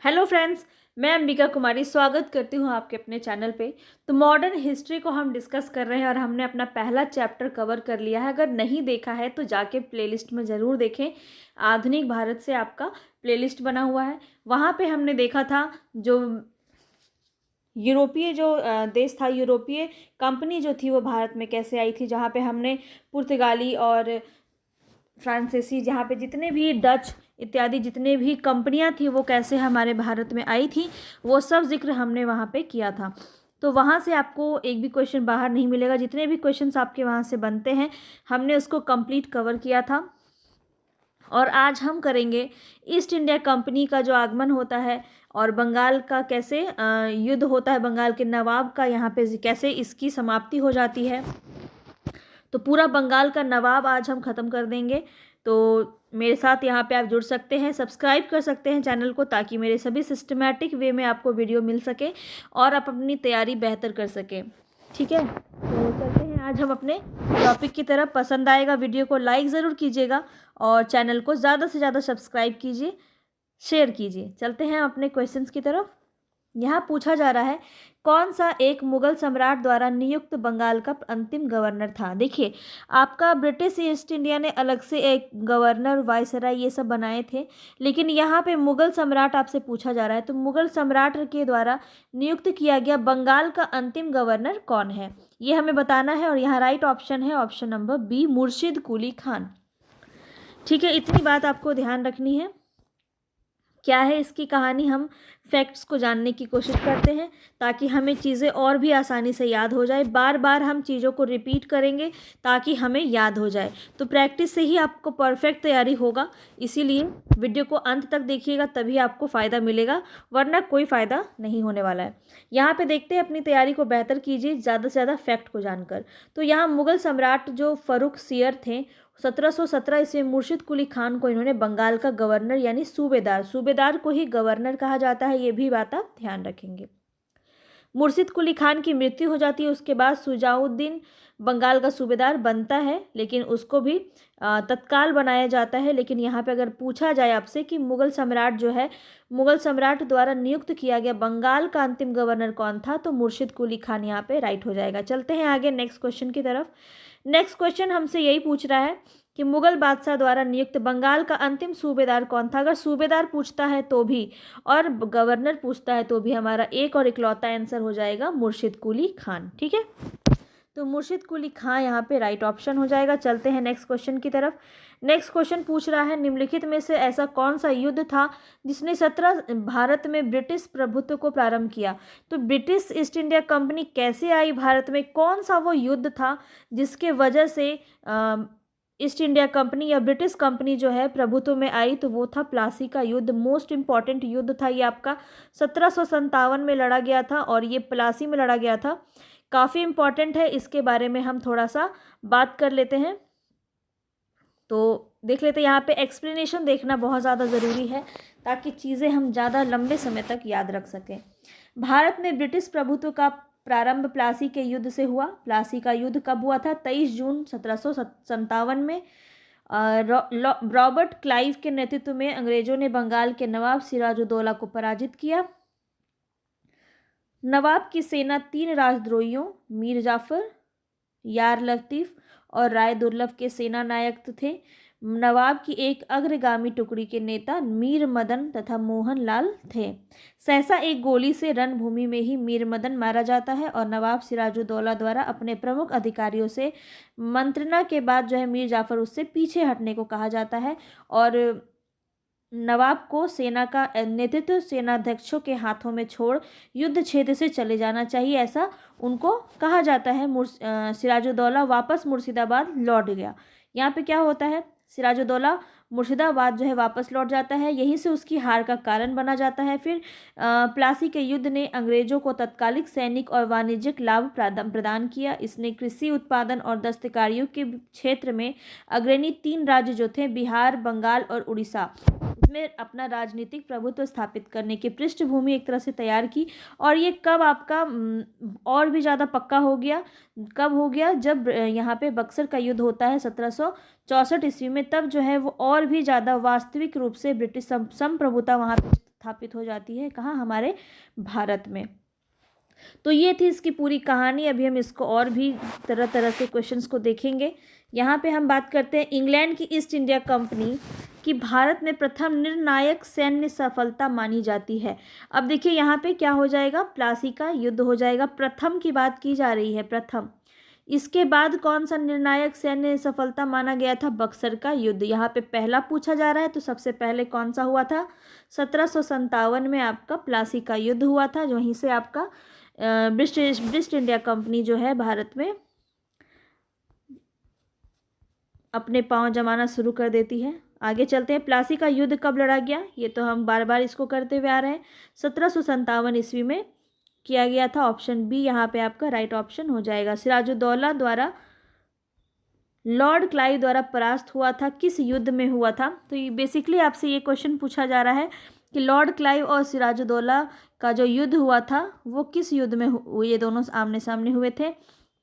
Hello friends, मैं अंबिका कुमारी स्वागत करती हूँ आपके अपने चैनल पे। तो मॉडर्न हिस्ट्री को हम डिस्कस कर रहे हैं और हमने अपना पहला चैप्टर कवर कर लिया है। अगर नहीं देखा है तो जाके प्लेलिस्ट में ज़रूर देखें। आधुनिक भारत से आपका प्लेलिस्ट बना हुआ है। वहाँ पे हमने देखा था जो यूरोपीय देश था, यूरोपीय कंपनी जो थी वो भारत में कैसे आई थी, जहाँ पे हमने पुर्तगाली और फ्रांसीसी, जहाँ पे जितने भी डच इत्यादि जितने भी कंपनियां थी वो कैसे हमारे भारत में आई थी, वो सब जिक्र हमने वहाँ पे किया था। तो वहाँ से आपको एक भी क्वेश्चन बाहर नहीं मिलेगा। जितने भी क्वेश्चंस आपके वहाँ से बनते हैं हमने उसको कंप्लीट कवर किया था। और आज हम करेंगे ईस्ट इंडिया कंपनी का जो आगमन होता है और बंगाल का कैसे युद्ध होता है, बंगाल के नवाब का यहाँ पे कैसे इसकी समाप्ति हो जाती है। तो पूरा बंगाल का नवाब आज हम ख़त्म कर देंगे। तो मेरे साथ यहाँ पे आप जुड़ सकते हैं, सब्सक्राइब कर सकते हैं चैनल को, ताकि मेरे सभी सिस्टमैटिक वे में आपको वीडियो मिल सके और आप अपनी तैयारी बेहतर कर सकें। ठीक है, तो चलते हैं आज हम अपने टॉपिक की तरफ। पसंद आएगा वीडियो को लाइक ज़रूर कीजिएगा और चैनल को ज़्यादा से ज़्यादा सब्सक्राइब कीजिए, शेयर कीजिए। चलते हैं अपने क्वेश्चंस की तरफ। यहाँ पूछा जा रहा है, कौन सा एक मुगल सम्राट द्वारा नियुक्त बंगाल का अंतिम गवर्नर था। देखिए, आपका ब्रिटिश ईस्ट इंडिया ने अलग से एक गवर्नर, वायसराय ये सब बनाए थे, लेकिन यहाँ पे मुगल सम्राट आपसे पूछा जा रहा है। तो मुगल सम्राट के द्वारा नियुक्त किया गया बंगाल का अंतिम गवर्नर कौन है, ये हमें बताना है। और यहाँ राइट ऑप्शन है ऑप्शन नंबर बी, मुर्शिद कुली खान। ठीक है, इतनी बात आपको ध्यान रखनी है। क्या है इसकी कहानी, हम फैक्ट्स को जानने की कोशिश करते हैं ताकि हमें चीज़ें और भी आसानी से याद हो जाए। बार बार हम चीज़ों को रिपीट करेंगे ताकि हमें याद हो जाए। तो प्रैक्टिस से ही आपको परफेक्ट तैयारी होगा, इसीलिए वीडियो को अंत तक देखिएगा, तभी आपको फ़ायदा मिलेगा, वरना कोई फ़ायदा नहीं होने वाला है। यहाँ पे देखते हैं, अपनी तैयारी को बेहतर कीजिए ज़्यादा से ज़्यादा फैक्ट को जानकर। तो यहाँ मुगल सम्राट जो फ़र्रुख सियर थे, 1717 ईस्वी मुर्शिद कुली खान को इन्होंने बंगाल का गवर्नर यानी सूबेदार को ही गवर्नर कहा जाता है, ये भी बात आप ध्यान रखेंगे। मुर्शिद कुली खान की मृत्यु हो जाती है, उसके बाद सुजाउद्दीन बंगाल का सूबेदार बनता है, लेकिन उसको भी तत्काल बनाया जाता है। लेकिन यहाँ पे अगर पूछा जाए आपसे कि मुगल सम्राट जो है, मुगल सम्राट द्वारा नियुक्त किया गया बंगाल का अंतिम गवर्नर कौन था, तो मुर्शिद कुली खान यहाँ पे राइट हो जाएगा। चलते हैं आगे नेक्स्ट क्वेश्चन की तरफ। नेक्स्ट क्वेश्चन हमसे यही पूछ रहा है कि मुगल बादशाह द्वारा नियुक्त बंगाल का अंतिम सूबेदार कौन था। अगर सूबेदार पूछता है तो भी और गवर्नर पूछता है तो भी हमारा एक और इकलौता आंसर हो जाएगा मुर्शिद कुली खान। ठीक है, तो मुर्शिद कुली खां यहाँ पे राइट ऑप्शन हो जाएगा। चलते हैं नेक्स्ट क्वेश्चन की तरफ। नेक्स्ट क्वेश्चन पूछ रहा है, निम्नलिखित में से ऐसा कौन सा युद्ध था जिसने भारत में ब्रिटिश प्रभुत्व को प्रारंभ किया। तो ब्रिटिश ईस्ट इंडिया कंपनी कैसे आई भारत में, कौन सा वो युद्ध था जिसके वजह से ईस्ट इंडिया कंपनी या ब्रिटिश कंपनी जो है प्रभुत्व में आई, तो वो था प्लासी का युद्ध। मोस्ट इम्पॉर्टेंट युद्ध था ये, आपका 1757 में लड़ा गया था और ये प्लासी में लड़ा गया था। काफ़ी इम्पॉर्टेंट है, इसके बारे में हम थोड़ा सा बात कर लेते हैं। तो देख लेते हैं, यहाँ पे एक्सप्लेनेशन देखना बहुत ज़्यादा ज़रूरी है ताकि चीज़ें हम ज़्यादा लंबे समय तक याद रख सकें। भारत में ब्रिटिश प्रभुत्व का प्रारंभ प्लासी के युद्ध से हुआ। प्लासी का युद्ध कब हुआ था? 23 जून 1757 में। रॉबर्ट क्लाइव के नेतृत्व में अंग्रेजों ने बंगाल के नवाब सिराजुद्दौला को पराजित किया। नवाब की सेना 3 राजद्रोहियों मीर जाफर, यार लतीफ़ और राय दुर्लभ के सेना नायक थे। नवाब की एक अग्रगामी टुकड़ी के नेता मीर मदन तथा मोहन लाल थे। सहसा एक गोली से रणभूमि में ही मीर मदन मारा जाता है और नवाब सिराजुद्दौला द्वारा अपने प्रमुख अधिकारियों से मंत्रणा के बाद जो है मीर जाफर उससे पीछे हटने को कहा जाता है और नवाब को सेना का नेतृत्व सेनाध्यक्षों के हाथों में छोड़ युद्ध क्षेत्र से चले जाना चाहिए, ऐसा उनको कहा जाता है। सिराजुद्दौला वापस मुर्शिदाबाद लौट गया। यहाँ पे क्या होता है, सिराजुद्दौला मुर्शिदाबाद जो है वापस लौट जाता है, यहीं से उसकी हार का कारण बना जाता है। फिर प्लासी के युद्ध ने अंग्रेजों को तत्कालिक सैनिक और वाणिज्यिक लाभ प्रदान किया। इसने कृषि उत्पादन और दस्तकारियों के क्षेत्र में अग्रणी 3 राज्य जो थे, बिहार, बंगाल और उड़ीसा, में अपना राजनीतिक प्रभुत्व स्थापित करने की पृष्ठभूमि एक तरह से तैयार की। और ये कब आपका और भी ज़्यादा पक्का हो गया, कब हो गया, जब यहाँ पे बक्सर का युद्ध होता है 1764 ईस्वी में, तब जो है वो और भी ज़्यादा वास्तविक रूप से ब्रिटिश संप्रभुता वहाँ पे स्थापित हो जाती है। कहाँ? हमारे भारत में। तो ये थी इसकी पूरी कहानी। अभी हम इसको और भी तरह तरह से क्वेश्चंस को देखेंगे। यहाँ पे हम बात करते हैं इंग्लैंड की ईस्ट इंडिया कंपनी की भारत में प्रथम निर्णायक सैन्य सफलता मानी जाती है। अब देखिए यहाँ पे क्या हो जाएगा, प्लासी का युद्ध हो जाएगा। प्रथम की बात की जा रही है, प्रथम। इसके बाद कौन सा निर्णायक सैन्य सफलता माना गया था? बक्सर का युद्ध। यहाँ पे पहला पूछा जा रहा है, तो सबसे पहले कौन सा हुआ था? 1757 में आपका प्लासी का युद्ध हुआ था। जो वहीं से आपका ब्रिटिश ईस्ट इंडिया कंपनी जो है भारत में अपने पांव जमाना शुरू कर देती है। आगे चलते हैं, प्लासी का युद्ध कब लड़ा गया? ये तो हम बार बार इसको करते हुए आ रहे हैं। 1757 ईस्वी में किया गया था। ऑप्शन बी यहाँ पे आपका राइट ऑप्शन हो जाएगा। सिराजुद्दौला द्वारा लॉर्ड क्लाइव द्वारा परास्त हुआ था, किस युद्ध में हुआ था? तो ये बेसिकली आपसे ये क्वेश्चन पूछा जा रहा है कि लॉर्ड क्लाइव और सिराजुद्दौला का जो युद्ध हुआ था वो किस युद्ध में ये दोनों आमने सामने हुए थे?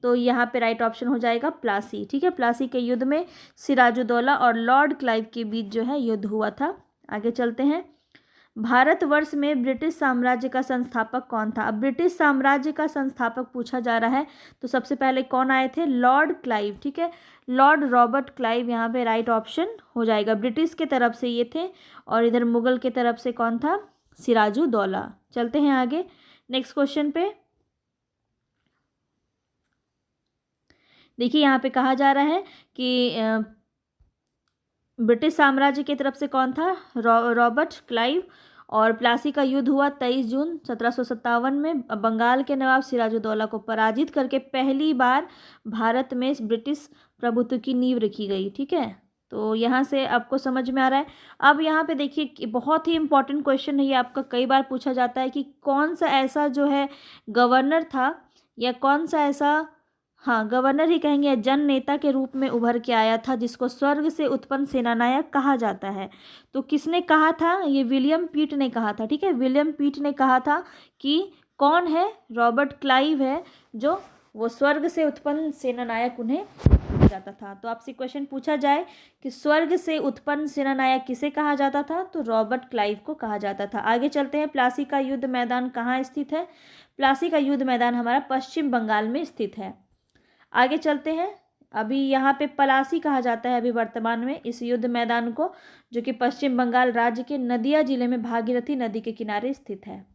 तो यहाँ पे राइट ऑप्शन हो जाएगा प्लासी। ठीक है, प्लासी के युद्ध में सिराजुद्दौला और लॉर्ड क्लाइव के बीच जो है युद्ध हुआ था। आगे चलते हैं, भारतवर्ष में ब्रिटिश साम्राज्य का संस्थापक कौन था? अब ब्रिटिश साम्राज्य का संस्थापक पूछा जा रहा है, तो सबसे पहले कौन आए थे? Lord Clive. ठीक है, लॉर्ड रॉबर्ट क्लाइव यहाँ पे राइट ऑप्शन हो जाएगा। ब्रिटिश के तरफ से ये थे और इधर मुगल के तरफ से कौन था? सिराजुद्दौला। चलते हैं आगे नेक्स्ट क्वेश्चन पे। देखिए यहाँ पे कहा जा रहा है कि ब्रिटिश साम्राज्य की तरफ से कौन था? Robert Clive. और प्लासी का युद्ध हुआ 23 जून 1757 में। बंगाल के नवाब सिराजुद्दौला को पराजित करके पहली बार भारत में ब्रिटिश प्रभुत्व की नींव रखी गई। ठीक है, तो यहाँ से आपको समझ में आ रहा है। अब यहाँ पे देखिए कि बहुत ही इंपॉर्टेंट क्वेश्चन है ये, आपका कई बार पूछा जाता है कि कौन सा ऐसा जो है गवर्नर था, या कौन सा ऐसा, हाँ गवर्नर ही कहेंगे, जन नेता के रूप में उभर के आया था जिसको स्वर्ग से उत्पन्न सेनानायक कहा जाता है। तो किसने कहा था? ये विलियम पीट ने कहा था। ठीक है, विलियम पीट ने कहा था कि कौन है? रॉबर्ट क्लाइव है, जो वो स्वर्ग से उत्पन्न सेनानायक उन्हें कहा जाता था। तो आपसे क्वेश्चन पूछा जाए कि स्वर्ग से उत्पन्न सेनानायक किसे कहा जाता था? तो रॉबर्ट क्लाइव को कहा जाता था। आगे चलते हैं, प्लासी का युद्ध मैदान कहाँ स्थित है? प्लासी का युद्ध मैदान हमारा पश्चिम बंगाल में स्थित है। आगे चलते हैं, अभी यहाँ पे पलासी कहा जाता है अभी वर्तमान में इस युद्ध मैदान को, जो कि पश्चिम बंगाल राज्य के नदिया जिले में भागीरथी नदी के किनारे स्थित है।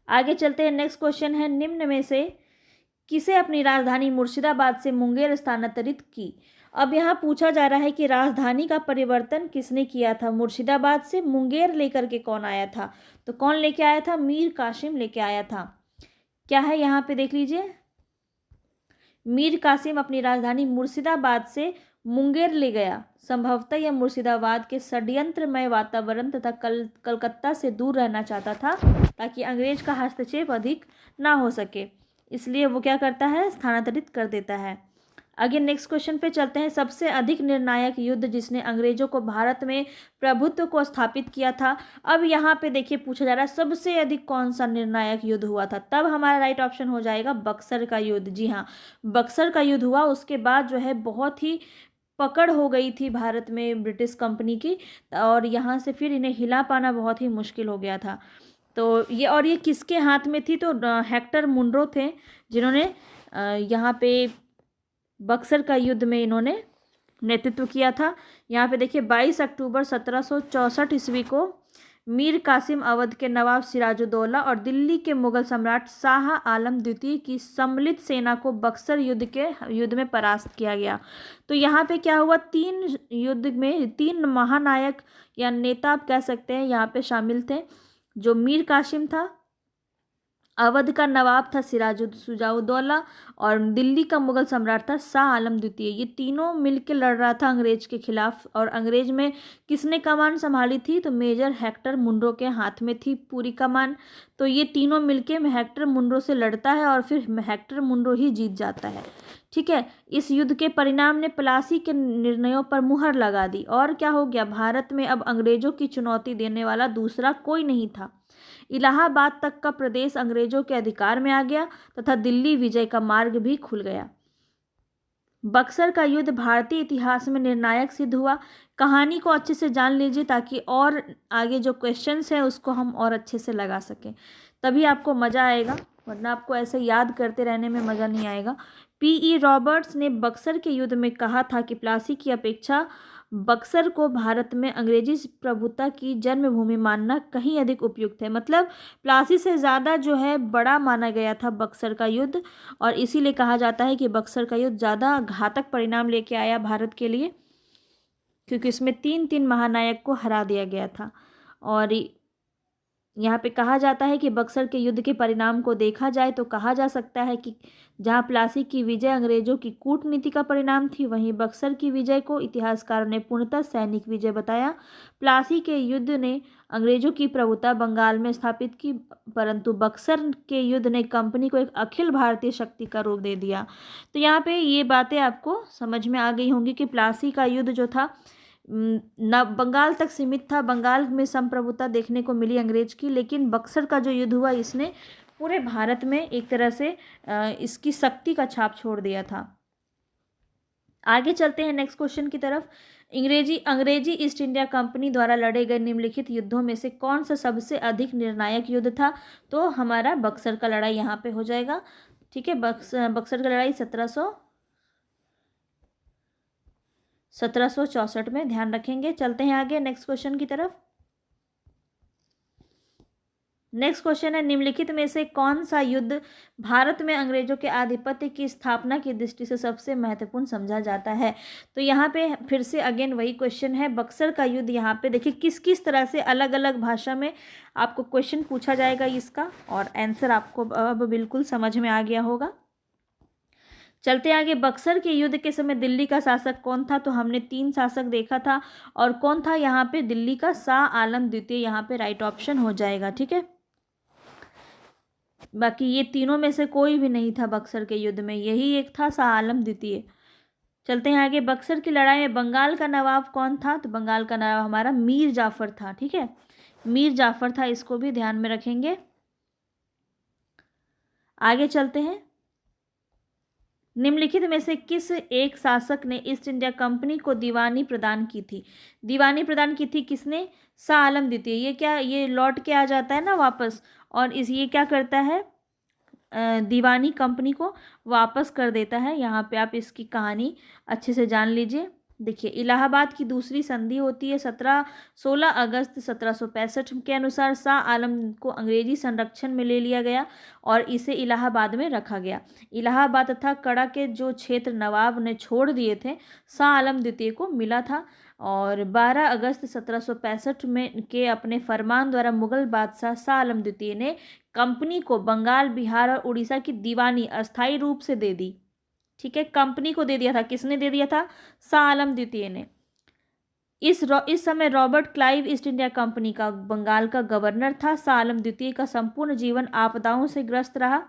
आगे चलते हैं, नेक्स्ट क्वेश्चन है, निम्न में से किसे अपनी राजधानी मुर्शिदाबाद से मुंगेर स्थानांतरित की? अब यहाँ पूछा जा रहा है कि राजधानी का परिवर्तन किसने किया था? मुर्शिदाबाद से मुंगेर लेकर के कौन आया था? तो कौन लेके आया था? मीर कासिम लेके आया था। क्या है यहाँ पे देख लीजिए, मीर कासिम अपनी राजधानी मुर्शिदाबाद से मुंगेर ले गया। संभवतः यह मुर्शिदाबाद के षड्यंत्रमय वातावरण तथा कलकत्ता से दूर रहना चाहता था ताकि अंग्रेज का हस्तक्षेप अधिक ना हो सके, इसलिए वो क्या करता है? स्थानांतरित कर देता है। आगे नेक्स्ट क्वेश्चन पे चलते हैं, सबसे अधिक निर्णायक युद्ध जिसने अंग्रेजों को भारत में प्रभुत्व को स्थापित किया था। अब यहाँ पे देखिए पूछा जा रहा है सबसे अधिक कौन सा निर्णायक युद्ध हुआ था? तब हमारा राइट ऑप्शन हो जाएगा बक्सर का युद्ध। जी हाँ, बक्सर का युद्ध हुआ। उसके बाद जो है बहुत ही पकड़ हो गई थी भारत में ब्रिटिश कंपनी की, और यहाँ से फिर इन्हें हिला पाना बहुत ही मुश्किल हो गया था। तो ये किसके हाथ में थी? तो हेक्टर मुनरो थे जिन्होंने यहाँ पे बक्सर का युद्ध में इन्होंने नेतृत्व किया था। यहाँ पे देखिए 22 अक्टूबर 1764 ईस्वी को मीर कासिम अवध के नवाब सिराजुद्दौला और दिल्ली के मुगल सम्राट शाह आलम द्वितीय की सम्मिलित सेना को बक्सर युद्ध में परास्त किया गया। तो यहाँ पे क्या हुआ? तीन युद्ध में तीन महानायक या नेता आप कह सकते हैं यहाँ पे शामिल थे, जो मीर कासिम था, अवध का नवाब था सिराजुद्दौला, और दिल्ली का मुगल सम्राट था शाह आलम द्वितीय। ये तीनों मिलकर लड़ रहा था अंग्रेज के खिलाफ। और अंग्रेज में किसने कमान संभाली थी? तो मेजर हेक्टर मुनरो के हाथ में थी पूरी कमान। तो ये तीनों मिलके हेक्टर मुनरो से लड़ता है और फिर हेक्टर मुनरो ही जीत जाता है। ठीक है। इस युद्ध के परिणाम ने प्लासी के निर्णयों पर मुहर लगा दी और क्या हो गया, भारत में अब अंग्रेजों की चुनौती देने वाला दूसरा कोई नहीं था। इलाहाबाद तक का प्रदेश अंग्रेजों के अधिकार में आ गया तथा दिल्ली विजय का मार्ग भी खुल गया। बक्सर का युद्ध भारतीय इतिहास में निर्णायक सिद्ध हुआ। कहानी को अच्छे से जान लीजिए ताकि और आगे जो क्वेश्चंस हैं उसको हम और अच्छे से लगा सकें, तभी आपको मज़ा आएगा, वरना आपको ऐसे याद करते रहने में मज़ा नहीं आएगा। पीई रॉबर्ट्स ने बक्सर के युद्ध में कहा था कि प्लासी की अपेक्षा बक्सर को भारत में अंग्रेजी प्रभुता की जन्मभूमि मानना कहीं अधिक उपयुक्त है। मतलब प्लासी से ज़्यादा जो है बड़ा माना गया था बक्सर का युद्ध, और इसीलिए कहा जाता है कि बक्सर का युद्ध ज़्यादा घातक परिणाम लेके आया भारत के लिए, क्योंकि इसमें 3 महानायक को हरा दिया गया था। और यहाँ पे कहा जाता है कि बक्सर के युद्ध के परिणाम को देखा जाए तो कहा जा सकता है कि जहाँ प्लासी की विजय अंग्रेजों की कूटनीति का परिणाम थी, वहीं बक्सर की विजय को इतिहासकारों ने पूर्णतः सैनिक विजय बताया। प्लासी के युद्ध ने अंग्रेजों की प्रभुता बंगाल में स्थापित की, परंतु बक्सर के युद्ध ने कंपनी को एक अखिल भारतीय शक्ति का रूप दे दिया। तो यहाँ पे ये बातें आपको समझ में आ गई होंगी कि प्लासी का युद्ध जो था न बंगाल तक सीमित था, बंगाल में संप्रभुता देखने को मिली अंग्रेज की, लेकिन बक्सर का जो युद्ध हुआ इसने पूरे भारत में एक तरह से इसकी शक्ति का छाप छोड़ दिया था। आगे चलते हैं नेक्स्ट क्वेश्चन की तरफ। अंग्रेजी ईस्ट इंडिया कंपनी द्वारा लड़े गए निम्नलिखित युद्धों में से कौन सा सबसे अधिक निर्णायक युद्ध था? तो हमारा बक्सर का लड़ाई यहाँ पे हो जाएगा। ठीक है, बक्सर का लड़ाई 1764 में, ध्यान रखेंगे। चलते हैं आगे नेक्स्ट क्वेश्चन की तरफ। नेक्स्ट क्वेश्चन है, निम्नलिखित में से कौन सा युद्ध भारत में अंग्रेजों के आधिपत्य की स्थापना की दृष्टि से सबसे महत्वपूर्ण समझा जाता है? तो यहाँ पे फिर से अगेन वही क्वेश्चन है, बक्सर का युद्ध। यहाँ पे देखिए किस किस तरह से अलग अलग भाषा में आपको क्वेश्चन पूछा जाएगा इसका, और आंसर आपको अब बिल्कुल समझ में आ गया होगा। चलते आगे, बक्सर के युद्ध के समय दिल्ली का शासक कौन था? तो हमने 3 शासक देखा था, और कौन था यहाँ पे? दिल्ली का शाह आलम द्वितीय यहाँ पे राइट ऑप्शन हो जाएगा। ठीक है, बाकी ये तीनों में से कोई भी नहीं था बक्सर के युद्ध में, यही एक था, शाह आलम द्वितीय। चलते हैं आगे, बक्सर की लड़ाई में बंगाल का नवाब कौन था? तो बंगाल का नवाब हमारा मीर जाफर था। ठीक है, मीर जाफर था, इसको भी ध्यान में रखेंगे। आगे चलते हैं, निम्नलिखित में से किस एक शासक ने ईस्ट इंडिया कंपनी को दीवानी प्रदान की थी? दीवानी प्रदान की थी किसने? शाह आलम द्वितीय। ये लौट के आ जाता है ना वापस, और ये क्या करता है, दीवानी कंपनी को वापस कर देता है। यहाँ पे आप इसकी कहानी अच्छे से जान लीजिए। देखिए, इलाहाबाद की दूसरी संधि होती है 16 अगस्त 1765 के अनुसार शाह आलम को अंग्रेजी संरक्षण में ले लिया गया और इसे इलाहाबाद में रखा गया। इलाहाबाद तथा कड़ा के जो क्षेत्र नवाब ने छोड़ दिए थे शाह आलम द्वितीय को मिला था, और 12 अगस्त 1765 में के अपने फरमान द्वारा मुगल बादशाह शाह आलम द्वितीय ने कंपनी को बंगाल, बिहार और उड़ीसा की दीवानी अस्थायी रूप से दे दी। ठीक है, कंपनी को दे दिया था। किसने दे दिया था? शाह आलम द्वितीय ने। इस समय Robert Clive east India company का बंगाल का गवर्नर था। शाह आलम द्वितीय का संपूर्ण जीवन आपदाओं से ग्रस्त रहा।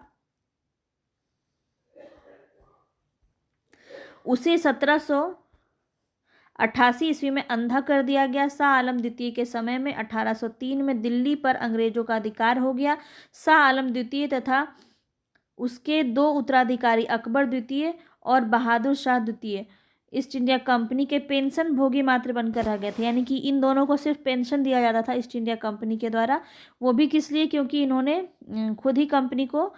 उसे 1788 ईस्वी में अंधा कर दिया गया। शाह आलम द्वितीय के समय में 1803 में दिल्ली पर अंग्रेजों का अधिकार हो गया। शाह आलम द्वितीय तथा उसके 2 उत्तराधिकारी अकबर द्वितीय और बहादुर शाह द्वितीय ईस्ट इंडिया कंपनी के पेंशन भोगी मात्र बनकर रह गए थे। यानी कि इन दोनों को सिर्फ पेंशन दिया जाता था ईस्ट इंडिया कंपनी के द्वारा। वो भी किस लिए? क्योंकि इन्होंने खुद ही कंपनी को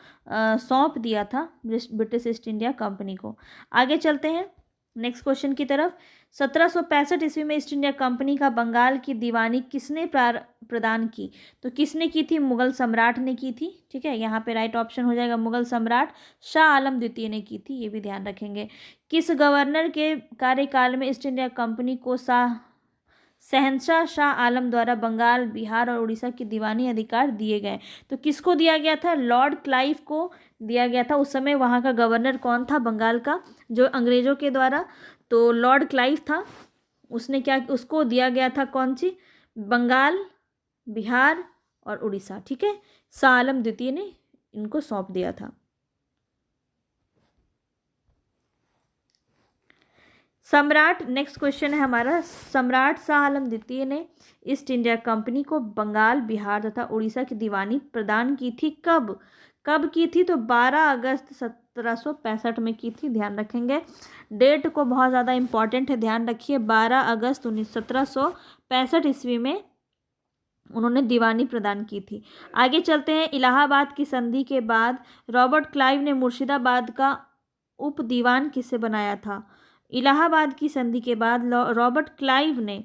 सौंप दिया था ब्रिटिश ईस्ट इंडिया कंपनी को। आगे चलते हैं नेक्स्ट क्वेश्चन की तरफ। 1765 ईस्वी में ईस्ट इंडिया कंपनी का बंगाल की दीवानी किसने प्रदान की? तो किसने की थी? मुगल सम्राट ने की थी। ठीक है, यहाँ पे राइट ऑप्शन हो जाएगा मुगल सम्राट शाह आलम द्वितीय ने की थी, ये भी ध्यान रखेंगे। किस गवर्नर के कार्यकाल में ईस्ट इंडिया कंपनी को शहंशाह शाह आलम द्वारा बंगाल, बिहार और उड़ीसा की दीवानी अधिकार दिए गए? तो किसको दिया गया था? लॉर्ड क्लाइव को दिया गया था। उस समय वहाँ का गवर्नर कौन था बंगाल का, जो अंग्रेजों के द्वारा? तो लॉर्ड क्लाइव था। उसने क्या, उसको दिया गया था कौन सी? बंगाल, बिहार और उड़ीसा। ठीक है, शाह आलम द्वितीय ने इनको सौंप दिया था। सम्राट, नेक्स्ट क्वेश्चन है हमारा, सम्राट शाह आलम द्वितीय ने ईस्ट इंडिया कंपनी को बंगाल, बिहार तथा उड़ीसा की दीवानी प्रदान की थी। कब कब की थी? तो 12 अगस्त 1765 में की थी। ध्यान रखेंगे, डेट को बहुत ज़्यादा इंपॉर्टेंट है, ध्यान रखिए। 12 अगस्त 1765 ईस्वी में उन्होंने दीवानी प्रदान की थी। आगे चलते हैं। इलाहाबाद की संधि के बाद रॉबर्ट क्लाइव ने मुर्शिदाबाद का उप दीवान किसे बनाया था? इलाहाबाद की संधि के बाद रॉबर्ट क्लाइव ने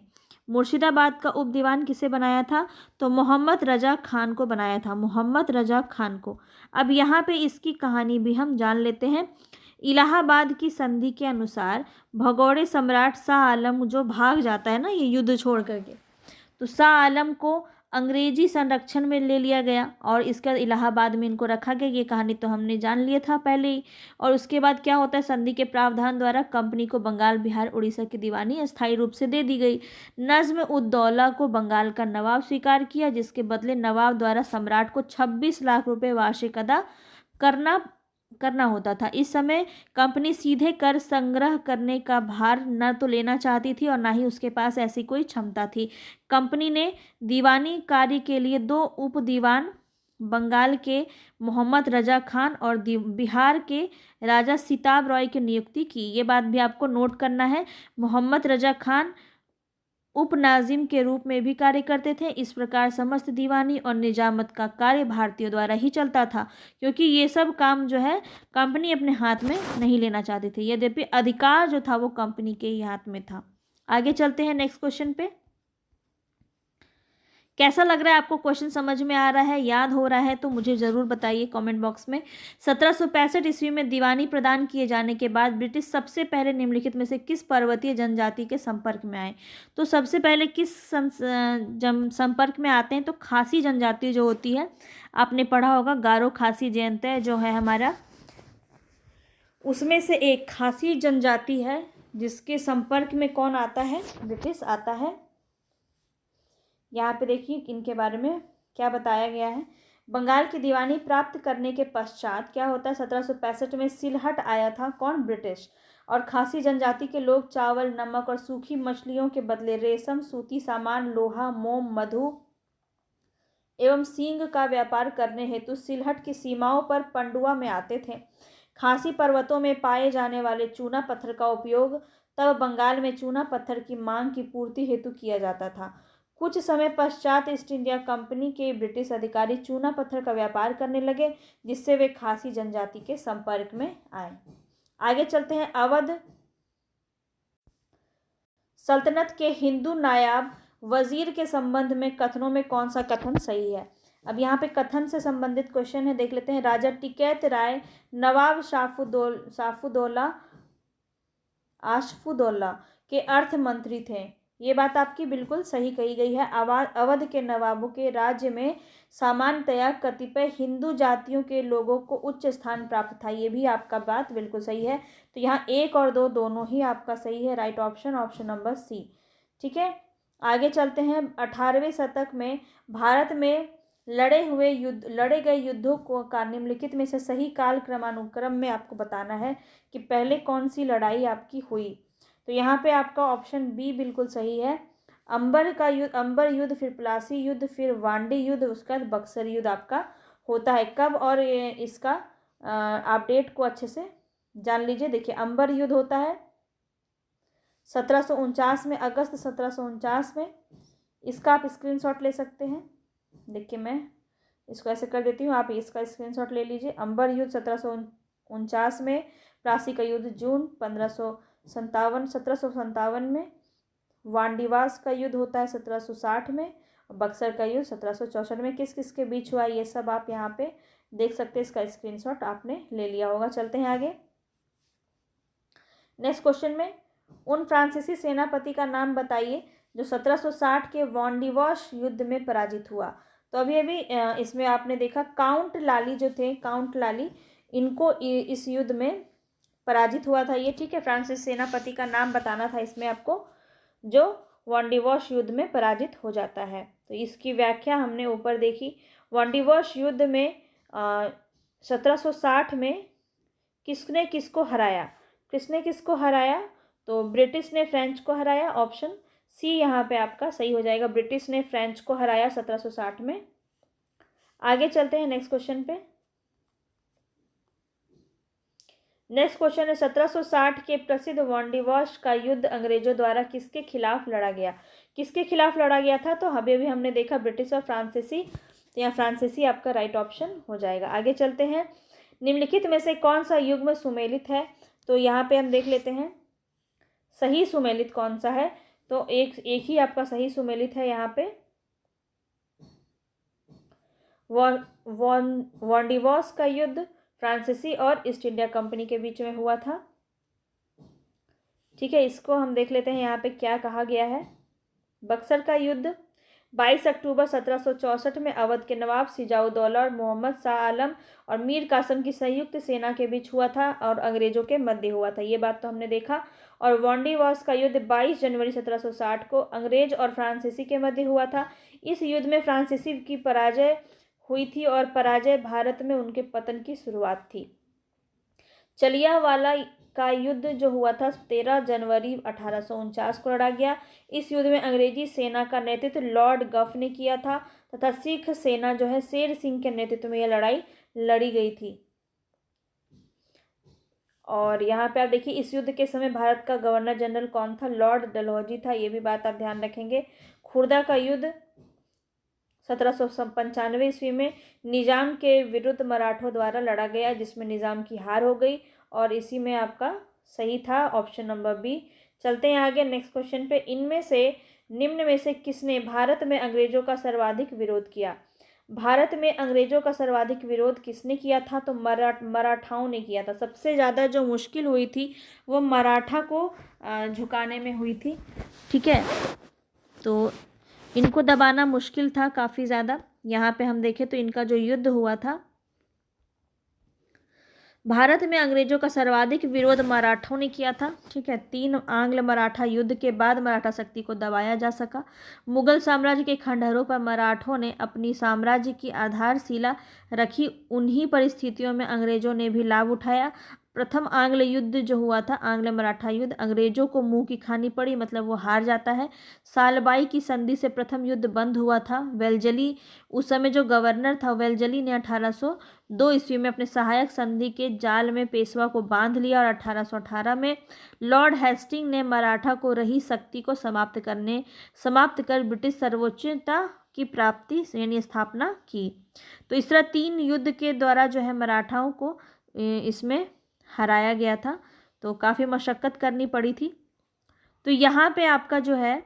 मुर्शिदाबाद का उप दीवान किसे बनाया था? तो मोहम्मद रजा खान को बनाया था, मोहम्मद रजा खान को। अब यहाँ पे इसकी कहानी भी हम जान लेते हैं। इलाहाबाद की संधि के अनुसार भगोड़े सम्राट शाह आलम जो भाग जाता है ना ये युद्ध छोड़ करके, तो शाह आलम को अंग्रेजी संरक्षण में ले लिया गया और इसके बाद इलाहाबाद में इनको रखा गया। ये कहानी तो हमने जान लिया था पहले ही। और उसके बाद क्या होता है, संधि के प्रावधान द्वारा कंपनी को बंगाल, बिहार, उड़ीसा की दीवानी अस्थायी रूप से दे दी गई। नज्म उद दौला को बंगाल का नवाब स्वीकार किया, जिसके बदले नवाब द्वारा सम्राट को 26 लाख रुपए वार्षिक अदा करना होता था। इस समय कंपनी सीधे कर संग्रह करने का भार न तो लेना चाहती थी और ना ही उसके पास ऐसी कोई क्षमता थी। कंपनी ने दीवानी कार्य के लिए 2 उप दीवान, बंगाल के मोहम्मद रजा खान और बिहार के राजा सिताब रॉय की नियुक्ति की। ये बात भी आपको नोट करना है। मोहम्मद रजा खान उपनाजिम के रूप में भी कार्य करते थे। इस प्रकार समस्त दीवानी और निजामत का कार्य भारतीयों द्वारा ही चलता था, क्योंकि ये सब काम जो है कंपनी अपने हाथ में नहीं लेना चाहती थी, यद्यपि अधिकार जो था वो कंपनी के ही हाथ में था। आगे चलते हैं नेक्स्ट क्वेश्चन पे। कैसा लग रहा है आपको? क्वेश्चन समझ में आ रहा है, याद हो रहा है तो मुझे ज़रूर बताइए कमेंट बॉक्स में। 1765 ईस्वी में दीवानी प्रदान किए जाने के बाद ब्रिटिश सबसे पहले निम्नलिखित में से किस पर्वतीय जनजाति के संपर्क में आए? तो सबसे पहले किस संपर्क में आते हैं? तो खासी जनजाति जो होती है, आपने पढ़ा होगा गारो खासी जयंती जो है हमारा, उसमें से एक खासी जनजाति है जिसके संपर्क में कौन आता है? ब्रिटिश आता है। यहाँ पे देखिए इनके बारे में क्या बताया गया है। बंगाल की दीवानी प्राप्त करने के पश्चात क्या होता है, 1765 में सिलहट आया था। कौन? ब्रिटिश। और खासी जनजाति के लोग चावल, नमक और सूखी मछलियों के बदले रेशम, सूती सामान, लोहा, मोम, मधु एवं सींग का व्यापार करने हेतु सिलहट की सीमाओं पर पंडुआ में आते थे। खासी पर्वतों में पाए जाने वाले चूना पत्थर का उपयोग तब बंगाल में चूना पत्थर की मांग की पूर्ति हेतु किया जाता था। कुछ समय पश्चात ईस्ट इंडिया कंपनी के ब्रिटिश अधिकारी चूना पत्थर का व्यापार करने लगे, जिससे वे खासी जनजाति के संपर्क में आए। आगे चलते हैं। अवध सल्तनत के हिंदू नायाब वजीर के संबंध में कथनों में कौन सा कथन सही है? अब यहाँ पे कथन से संबंधित क्वेश्चन है, देख लेते हैं। राजा टिकैत राय नवाब आशफुद्दौला के अर्थ मंत्री थे। ये बात आपकी बिल्कुल सही कही गई है। अवध के नवाबों के राज्य में सामान्यतया कतिपय हिंदू जातियों के लोगों को उच्च स्थान प्राप्त था। ये भी आपका बात बिल्कुल सही है। तो यहाँ 1 और 2 दोनों ही आपका सही है। Right option, option number C. ठीक है, आगे चलते हैं। 18वें शतक में भारत में लड़े गए युद्धों को का निम्नलिखित में से सही काल क्रमानुक्रम में आपको बताना है कि पहले कौन सी लड़ाई आपकी हुई। तो यहाँ पे आपका ऑप्शन बी बिल्कुल सही है। अंबर युद्ध, फिर प्लासी युद्ध, फिर वांडे युद्ध, उसका बक्सर युद्ध आपका होता है। कब? और इसका आप डेट को अच्छे से जान लीजिए। देखिए, अंबर युद्ध होता है 1749 में, अगस्त 1749 में। इसका आप स्क्रीनशॉट ले सकते हैं। देखिए मैं इसको ऐसे कर देती हूँ, आप इसका स्क्रीनशॉट ले लीजिए। अंबर युद्ध 1749 में, प्लासी का युद्ध जून 1757 में, वांडीवास का युद्ध होता है 1760 में, और बक्सर का युद्ध 1764 में। किस किस के बीच हुआ ये सब आप यहाँ पे देख सकते हैं। इसका स्क्रीनशॉट आपने ले लिया होगा। चलते हैं आगे नेक्स्ट क्वेश्चन में। उन फ्रांसीसी सेनापति का नाम बताइए जो 1760 के वांडीवास युद्ध में पराजित हुआ। तो अभी इसमें आपने देखा काउंट लाली जो थे, काउंट लाली, इनको इस युद्ध में पराजित हुआ था ये। ठीक है, फ्रांसीसी सेनापति का नाम बताना था इसमें आपको, जो वांडीवास युद्ध में पराजित हो जाता है। तो इसकी व्याख्या हमने ऊपर देखी। वांडीवास युद्ध में 1760 में किसने किसको हराया? तो ब्रिटिश ने फ्रेंच को हराया, ऑप्शन सी यहाँ पे आपका सही हो जाएगा। ब्रिटिश ने फ्रेंच को हराया 1760 में। आगे चलते हैं नेक्स्ट क्वेश्चन पे। नेक्स्ट क्वेश्चन है 1760 के प्रसिद्ध वांडीवाश का युद्ध अंग्रेजों द्वारा किसके खिलाफ लड़ा गया? किसके खिलाफ लड़ा गया था? तो अभी हमने देखा ब्रिटिश और फ्रांसीसी, तो यहाँ फ्रांसीसी आपका राइट ऑप्शन हो जाएगा। आगे चलते हैं, निम्नलिखित में से कौन सा युग्म सुमेलित है? तो यहाँ पे हम देख लेते हैं सही सुमेलित कौन सा है। तो एक ही आपका सही सुमेलित है यहाँ पे, वांडीवाश का युद्ध फ्रांसीसी और ईस्ट इंडिया कंपनी के बीच में हुआ था। ठीक है, इसको हम देख लेते हैं यहाँ पे क्या कहा गया है। बक्सर का युद्ध 22 अक्टूबर 1764 में अवध के नवाब सिजाउद्दौला और मोहम्मद शाह आलम और मीर कासिम की संयुक्त सेना के बीच हुआ था और अंग्रेजों के मध्य हुआ था, ये बात तो हमने देखा। और वांडीवाश का युद्ध 22 जनवरी 1760 को अंग्रेज और फ्रांसीसी के मध्य हुआ था। इस युद्ध में फ्रांसीसी की पराजय हुई थी और पराजय भारत में उनके पतन की शुरुआत थी। जलियांवाला का युद्ध जो हुआ था 13 जनवरी 1849 को लड़ा गया। इस युद्ध में अंग्रेजी सेना का नेतृत्व लॉर्ड गफ ने किया था तथा सिख सेना जो है शेर सिंह के नेतृत्व में यह लड़ाई लड़ी गई थी। और यहाँ पे आप देखिए इस युद्ध के समय भारत का गवर्नर जनरल कौन था? लॉर्ड डलहौजी था, ये भी बात आप ध्यान रखेंगे। खुर्दा का युद्ध 1795 ईस्वी में निजाम के विरुद्ध मराठों द्वारा लड़ा गया, जिसमें निजाम की हार हो गई और इसी में आपका सही था ऑप्शन नंबर बी। चलते हैं आगे नेक्स्ट क्वेश्चन पे। इनमें से निम्न में से किसने भारत में अंग्रेजों का सर्वाधिक विरोध किया? भारत में अंग्रेजों का सर्वाधिक विरोध किसने किया था? तो मराठाओं ने किया था। सबसे ज़्यादा जो मुश्किल हुई थी वो मराठा को झुकाने में हुई थी। ठीक है, तो इनको दबाना मुश्किल था काफ़ी ज़्यादा। यहाँ पे हम देखें तो इनका जो युद्ध हुआ था, भारत में अंग्रेजों का सर्वाधिक विरोध मराठों ने किया था। ठीक है, 3 आंग्ल मराठा युद्ध के बाद मराठा शक्ति को दबाया जा सका। मुगल साम्राज्य के खंडहरों पर मराठों ने अपनी साम्राज्य की आधारशिला रखी। उन्हीं परिस्थितियों में अंग्रेजों ने भी लाभ उठाया। प्रथम आंग्ल युद्ध जो हुआ था, आंग्ल मराठा युद्ध, अंग्रेजों को मुंह की खानी पड़ी, मतलब वो हार जाता है। सालबाई की संधि से प्रथम युद्ध बंद हुआ था। वेलजली, उस समय जो गवर्नर था वेलजली ने 1802 ईस्वी में अपने सहायक संधि के जाल में पेशवा को बांध लिया और 1818 में लॉर्ड हेस्टिंग ने मराठा को रही शक्ति को समाप्त कर ब्रिटिश सर्वोच्चता की प्राप्ति यानी स्थापना की। तो इस तरह 3 युद्ध के द्वारा जो है मराठाओं को इसमें हराया गया था, तो काफ़ी मशक्क़त करनी पड़ी थी। तो यहाँ पे आपका जो है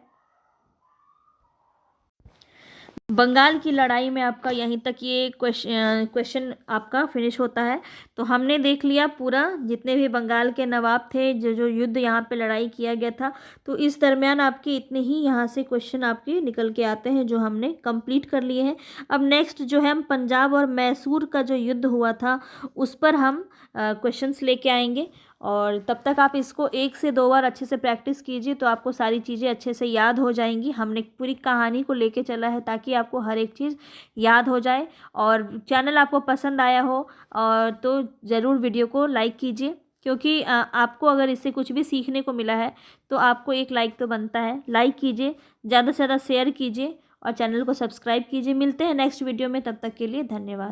बंगाल की लड़ाई में आपका यहीं तक ये क्वेश्चन आपका फिनिश होता है। तो हमने देख लिया पूरा जितने भी बंगाल के नवाब थे, जो युद्ध यहाँ पे लड़ाई किया गया था। तो इस दरमियान आपके इतने ही यहाँ से क्वेश्चन आपके निकल के आते हैं जो हमने कंप्लीट कर लिए हैं। अब नेक्स्ट जो है हम पंजाब और मैसूर का जो युद्ध हुआ था उस पर हम क्वेश्चंस लेके आएंगे। और तब तक आप इसको 1 से 2 बार अच्छे से प्रैक्टिस कीजिए तो आपको सारी चीज़ें अच्छे से याद हो जाएंगी। हमने पूरी कहानी को लेके चला है ताकि आपको हर एक चीज़ याद हो जाए। और चैनल आपको पसंद आया हो और तो ज़रूर वीडियो को लाइक कीजिए, क्योंकि आपको अगर इससे कुछ भी सीखने को मिला है तो आपको एक लाइक तो बनता है। लाइक कीजिए, ज़्यादा से ज़्यादा शेयर कीजिए और चैनल को सब्सक्राइब कीजिए। मिलते हैं नेक्स्ट वीडियो में, तब तक के लिए धन्यवाद।